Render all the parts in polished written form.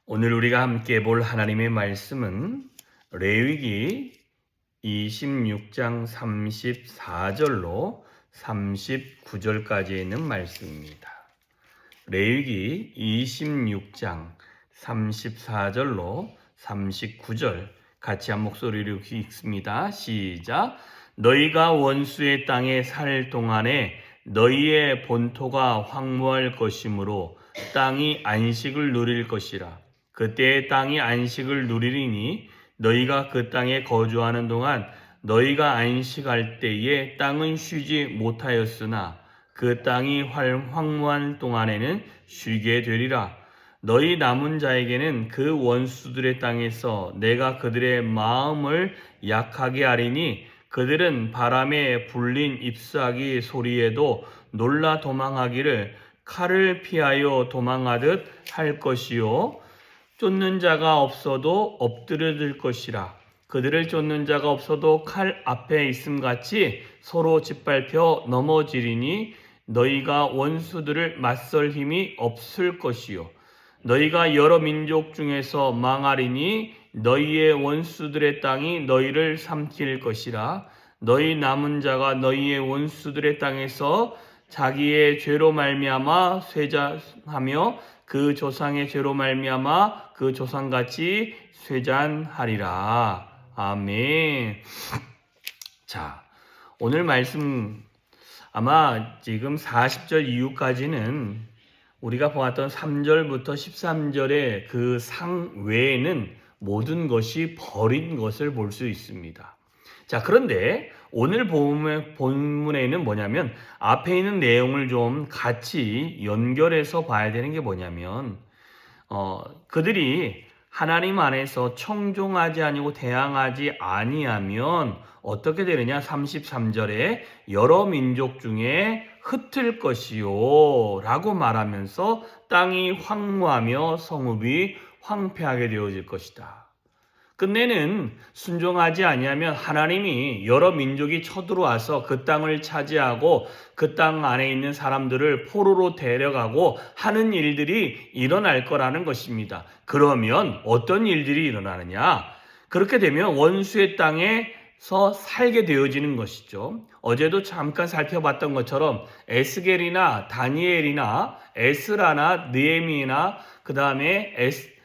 오늘 우리가 함께 볼 하나님의 말씀은 레위기 26장 34절로 39절까지 있는 말씀입니다. 레위기 26장 34절로 39절 같이 한 목소리로 읽습니다. 시작. 너희가 원수의 땅에 살 동안에 너희의 본토가 황무할 것이므로 땅이 안식을 누릴 것이라. 그때의 땅이 안식을 누리리니 너희가 그 땅에 거주하는 동안 너희가 안식할 때에 땅은 쉬지 못하였으나 그 땅이 황무한 동안에는 쉬게 되리라. 너희 남은 자에게는 그 원수들의 땅에서 내가 그들의 마음을 약하게 하리니 그들은 바람에 불린 잎사귀 소리에도 놀라 도망하기를 칼을 피하여 도망하듯 할 것이요 쫓는 자가 없어도 엎드려질 것이라. 그들을 쫓는 자가 없어도 칼 앞에 있음같이 서로 짓밟혀 넘어지리니 너희가 원수들을 맞설 힘이 없을 것이요 너희가 여러 민족 중에서 망하리니 너희의 원수들의 땅이 너희를 삼킬 것이라. 너희 남은 자가 너희의 원수들의 땅에서 자기의 죄로 말미암아 쇠잔하며 그 조상의 죄로 말미암아 그 조상같이 쇠잔하리라. 아멘. 자, 오늘 말씀 아마 지금 40절 이후까지는 우리가 보았던 3절부터 13절의 그 상 외에는 모든 것이 버린 것을 볼 수 있습니다. 자, 그런데 오늘 본문에는 뭐냐면 앞에 있는 내용을 좀 같이 연결해서 봐야 되는 게 뭐냐면 그들이 하나님 안에서 청종하지 아니고 대항하지 아니하면 어떻게 되느냐? 33절에 여러 민족 중에 흩을 것이요 라고 말하면서 땅이 황무하며 성읍이 황폐하게 되어질 것이다. 끝내는 순종하지 아니하면 하나님이 여러 민족이 쳐들어와서 그 땅을 차지하고 그 땅 안에 있는 사람들을 포로로 데려가고 하는 일들이 일어날 거라는 것입니다. 그러면 어떤 일들이 일어나느냐? 그렇게 되면 원수의 땅에서 살게 되어지는 것이죠. 어제도 잠깐 살펴봤던 것처럼 에스겔이나 다니엘이나 에스라나 느헤미야나 그 다음에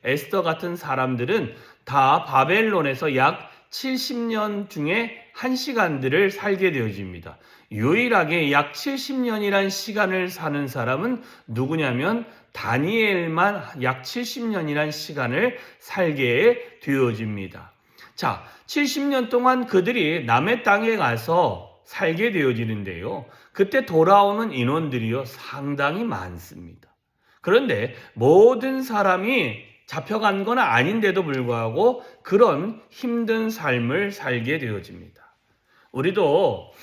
에스더 같은 사람들은 다 바벨론에서 약 70년 중에 한 시간들을 살게 되어집니다. 유일하게 약 70년이란 시간을 사는 사람은 누구냐면 다니엘만 약 70년이란 시간을 살게 되어집니다. 자, 70년 동안 그들이 남의 땅에 가서 살게 되어지는데요. 그때 돌아오는 인원들이요 상당히 많습니다. 그런데 모든 사람이 잡혀간 건 아닌데도 불구하고 그런 힘든 삶을 살게 되어집니다. 우리도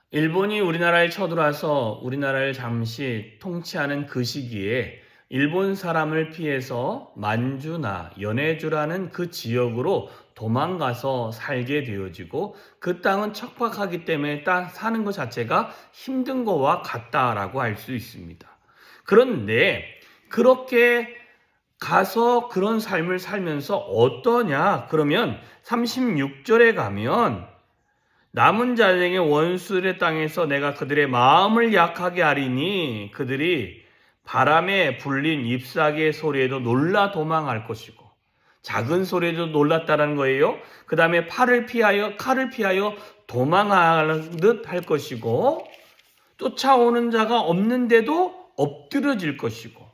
일본이 우리나라에 쳐들어와서 우리나라를 잠시 통치하는 그 시기에 일본 사람을 피해서 만주나 연해주라는 그 지역으로 도망가서 살게 되어지고 그 땅은 척박하기 때문에 사는 것 자체가 힘든 거와 같다라고 할 수 있습니다. 그런데 그렇게 가서 그런 삶을 살면서 어떠냐? 그러면 36절에 가면 남은 자에게 원수의 땅에서 내가 그들의 마음을 약하게 하리니 그들이 바람에 불린 잎사귀의 소리에도 놀라 도망할 것이고 작은 소리에도 놀랐다는 거예요. 그 다음에 칼을 피하여 도망하듯 할 것이고 쫓아오는 자가 없는데도 엎드려질 것이고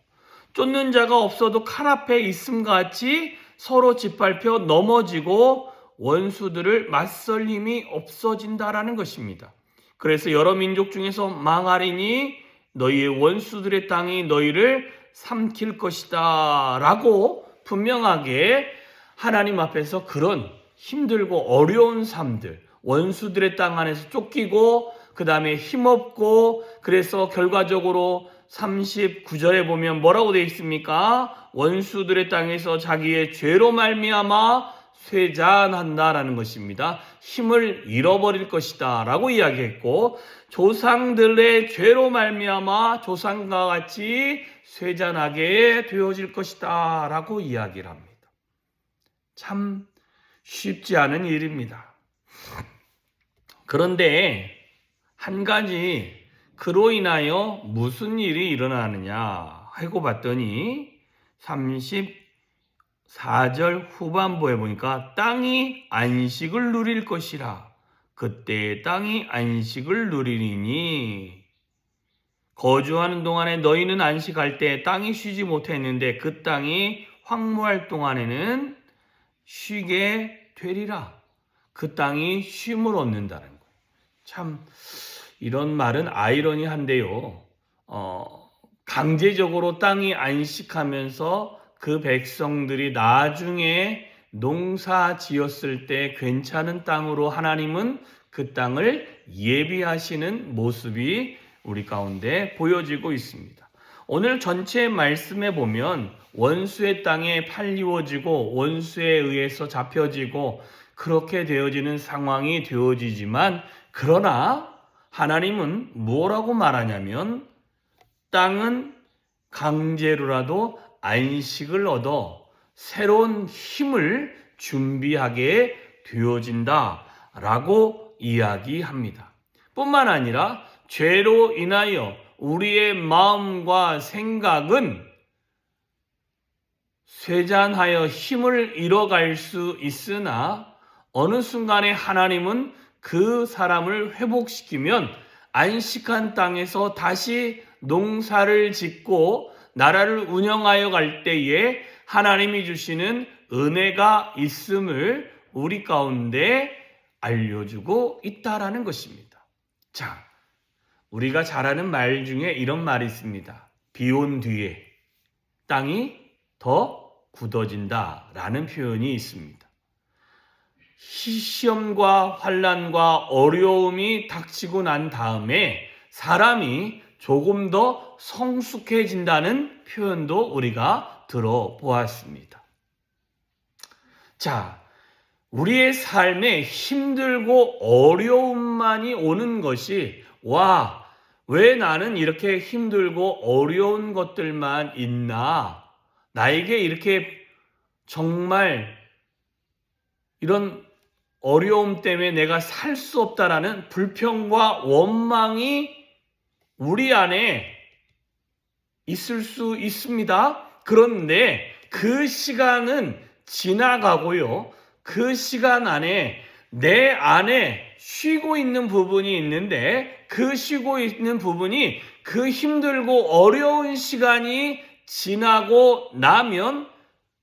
쫓는 자가 없어도 칼 앞에 있음같이 서로 짓밟혀 넘어지고 원수들을 맞설 힘이 없어진다라는 것입니다. 그래서 여러 민족 중에서 망하리니 너희의 원수들의 땅이 너희를 삼킬 것이다 라고 분명하게 하나님 앞에서 그런 힘들고 어려운 삶들, 원수들의 땅 안에서 쫓기고 그 다음에 힘없고 그래서 결과적으로 39절에 보면 뭐라고 되어 있습니까? 원수들의 땅에서 자기의 죄로 말미암아 쇠잔한다라는 것입니다. 힘을 잃어버릴 것이다 라고 이야기했고 조상들의 죄로 말미암아 조상과 같이 쇠잔하게 되어질 것이다 라고 이야기를 합니다. 참 쉽지 않은 일입니다. 그런데 한 가지 그로 인하여 무슨 일이 일어나느냐 하고 봤더니 34절 후반부에 보니까 땅이 안식을 누릴 것이라. 그때 땅이 안식을 누리리니 거주하는 동안에 너희는 안식할 때 땅이 쉬지 못했는데 그 땅이 황무할 동안에는 쉬게 되리라. 그 땅이 쉼을 얻는다는 거예요. 참 이런 말은 아이러니한데요. 강제적으로 땅이 안식하면서 그 백성들이 나중에 농사 지었을 때 괜찮은 땅으로 하나님은 그 땅을 예비하시는 모습이 우리 가운데 보여지고 있습니다. 오늘 전체 말씀에 보면 원수의 땅에 팔리워지고 원수에 의해서 잡혀지고 그렇게 되어지는 상황이 되어지지만 그러나 하나님은 뭐라고 말하냐면 땅은 강제로라도 안식을 얻어 새로운 힘을 준비하게 되어진다 라고 이야기합니다. 뿐만 아니라 죄로 인하여 우리의 마음과 생각은 쇠잔하여 힘을 잃어갈 수 있으나 어느 순간에 하나님은 그 사람을 회복시키면 안식한 땅에서 다시 농사를 짓고 나라를 운영하여 갈 때에 하나님이 주시는 은혜가 있음을 우리 가운데 알려주고 있다라는 것입니다. 자, 우리가 잘 아는 말 중에 이런 말이 있습니다. 비 온 뒤에 땅이 더 굳어진다 라는 표현이 있습니다. 시험과 환난과 어려움이 닥치고 난 다음에 사람이 조금 더 성숙해진다는 표현도 우리가 들어보았습니다. 자, 우리의 삶에 힘들고 어려움만이 오는 것이 왜 나는 이렇게 힘들고 어려운 것들만 있나? 나에게 이렇게 정말 이런 어려움 때문에 내가 살 수 없다라는 불평과 원망이 우리 안에 있을 수 있습니다. 그런데 그 시간은 지나가고요. 그 시간 안에 내 안에 쉬고 있는 부분이 있는데 그 쉬고 있는 부분이 그 힘들고 어려운 시간이 지나고 나면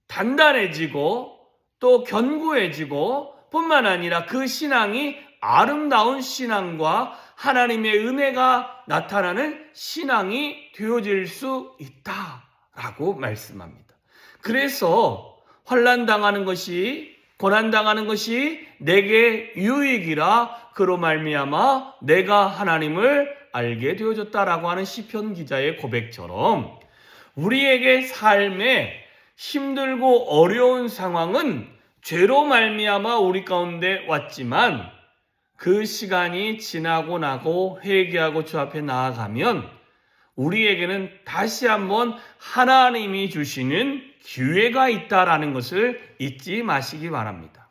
단단해지고 또 견고해지고 뿐만 아니라 그 신앙이 아름다운 신앙과 하나님의 은혜가 나타나는 신앙이 되어질 수 있다라고 말씀합니다. 그래서 환난당하는 것이 고난당하는 것이 내게 유익이라 그로 말미암아 내가 하나님을 알게 되어졌다라고 하는 시편 기자의 고백처럼 우리에게 삶에 힘들고 어려운 상황은 죄로 말미암아 우리 가운데 왔지만 그 시간이 지나고 나고 회개하고 주 앞에 나아가면 우리에게는 다시 한번 하나님이 주시는 기회가 있다라는 것을 잊지 마시기 바랍니다.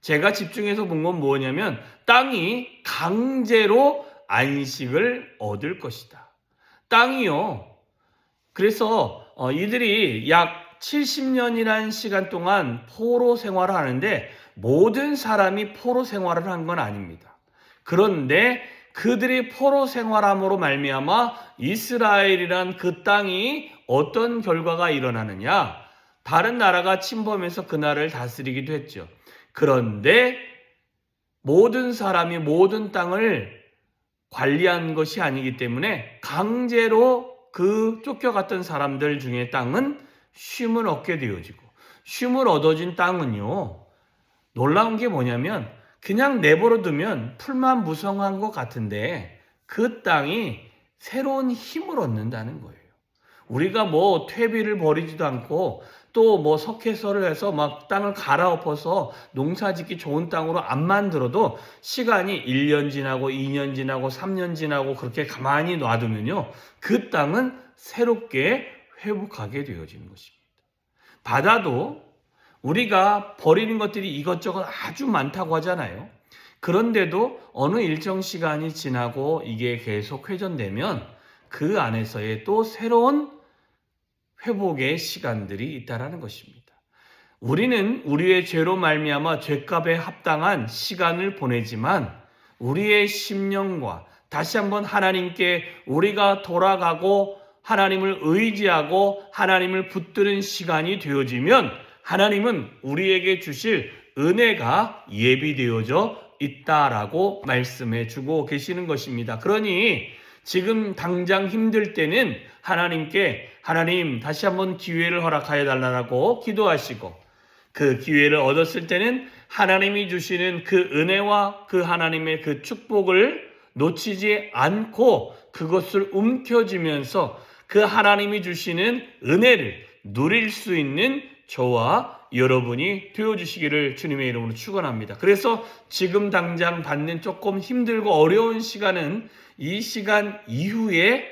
제가 집중해서 본 건 뭐냐면 땅이 강제로 안식을 얻을 것이다. 땅이요. 그래서 이들이 약 70년이라는 시간 동안 포로 생활을 하는데 모든 사람이 포로 생활을 한 건 아닙니다. 그런데 그들이 포로 생활함으로 말미암아 이스라엘이란 그 땅이 어떤 결과가 일어나느냐? 다른 나라가 침범해서 그 나라를 다스리기도 했죠. 그런데 모든 사람이 모든 땅을 관리한 것이 아니기 때문에 강제로 그 쫓겨갔던 사람들 중에 땅은 쉼을 얻게 되어지고 쉼을 얻어진 땅은요. 놀라운 게 뭐냐면 그냥 내버려 두면 풀만 무성한 것 같은데 그 땅이 새로운 힘을 얻는다는 거예요. 우리가 뭐 퇴비를 버리지도 않고 또 뭐 석회설을 해서 막 땅을 갈아엎어서 농사 짓기 좋은 땅으로 안 만들어도 시간이 1년 지나고 2년 지나고 3년 지나고 그렇게 가만히 놔두면요. 그 땅은 새롭게 회복하게 되어지는 것입니다. 받아도 우리가 버리는 것들이 이것저것 아주 많다고 하잖아요. 그런데도 어느 일정 시간이 지나고 이게 계속 회전되면 그 안에서의 또 새로운 회복의 시간들이 있다라는 것입니다. 우리는 우리의 죄로 말미암아 죄값에 합당한 시간을 보내지만 우리의 심령과 다시 한번 하나님께 우리가 돌아가고 하나님을 의지하고 하나님을 붙드는 시간이 되어지면 하나님은 우리에게 주실 은혜가 예비되어져 있다라고 말씀해 주고 계시는 것입니다. 그러니 지금 당장 힘들 때는 하나님께 하나님 다시 한번 기회를 허락하여 달라고 기도하시고 그 기회를 얻었을 때는 하나님이 주시는 그 은혜와 그 하나님의 그 축복을 놓치지 않고 그것을 움켜쥐면서 그 하나님이 주시는 은혜를 누릴 수 있는 저와 여러분이 되어주시기를 주님의 이름으로 축원합니다. 그래서 지금 당장 받는 조금 힘들고 어려운 시간은 이 시간 이후에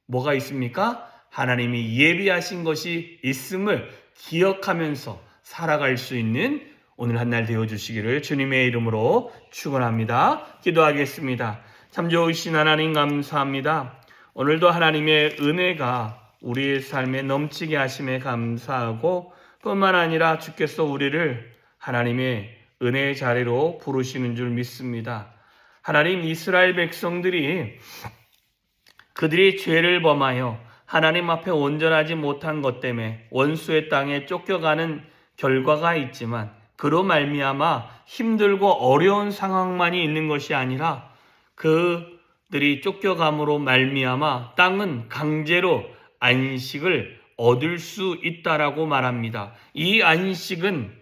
뭐가 있습니까? 하나님이 예비하신 것이 있음을 기억하면서 살아갈 수 있는 오늘 한 날 되어주시기를 주님의 이름으로 축원합니다. 기도하겠습니다. 참 좋으신 하나님 감사합니다. 오늘도 하나님의 은혜가 우리의 삶에 넘치게 하심에 감사하고 뿐만 아니라 주께서 우리를 하나님의 은혜의 자리로 부르시는 줄 믿습니다. 하나님 이스라엘 백성들이 그들이 죄를 범하여 하나님 앞에 온전하지 못한 것 때문에 원수의 땅에 쫓겨가는 결과가 있지만 그로 말미암아 힘들고 어려운 상황만이 있는 것이 아니라 그들이 쫓겨감으로 말미암아 땅은 강제로 안식을 얻을 수 있다라고 말합니다. 이 안식은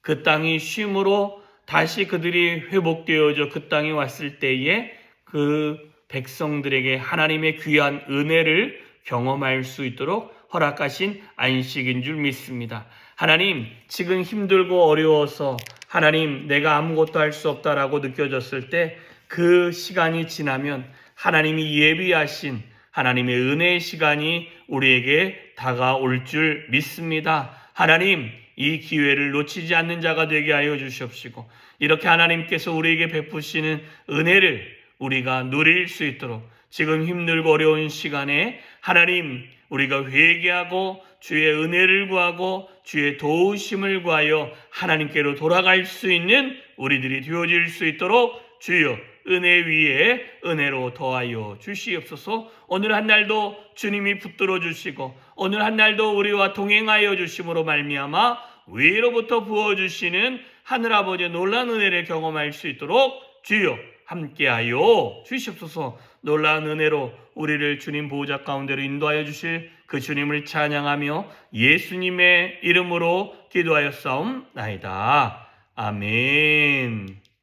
그 땅이 쉼으로 다시 그들이 회복되어져 그 땅에 왔을 때에 그 백성들에게 하나님의 귀한 은혜를 경험할 수 있도록 허락하신 안식인 줄 믿습니다. 하나님, 지금 힘들고 어려워서 하나님 내가 아무것도 할 수 없다라고 느껴졌을 때 그 시간이 지나면 하나님이 예비하신 하나님의 은혜의 시간이 우리에게 다가올 줄 믿습니다. 하나님, 이 기회를 놓치지 않는 자가 되게 하여 주시옵시고 이렇게 하나님께서 우리에게 베푸시는 은혜를 우리가 누릴 수 있도록 지금 힘들고 어려운 시간에 하나님 우리가 회개하고 주의 은혜를 구하고 주의 도우심을 구하여 하나님께로 돌아갈 수 있는 우리들이 되어질 수 있도록 주여 은혜 위에 은혜로 더하여 주시옵소서. 오늘 한 날도 주님이 붙들어 주시고 오늘 한 날도 우리와 동행하여 주심으로 말미암아 위로부터 부어주시는 하늘아버지의 놀라운 은혜를 경험할 수 있도록 주여 함께하여 주시옵소서. 놀라운 은혜로 우리를 주님 보호자 가운데로 인도하여 주실 그 주님을 찬양하며 예수님의 이름으로 기도하여 싸움나이다. 아멘.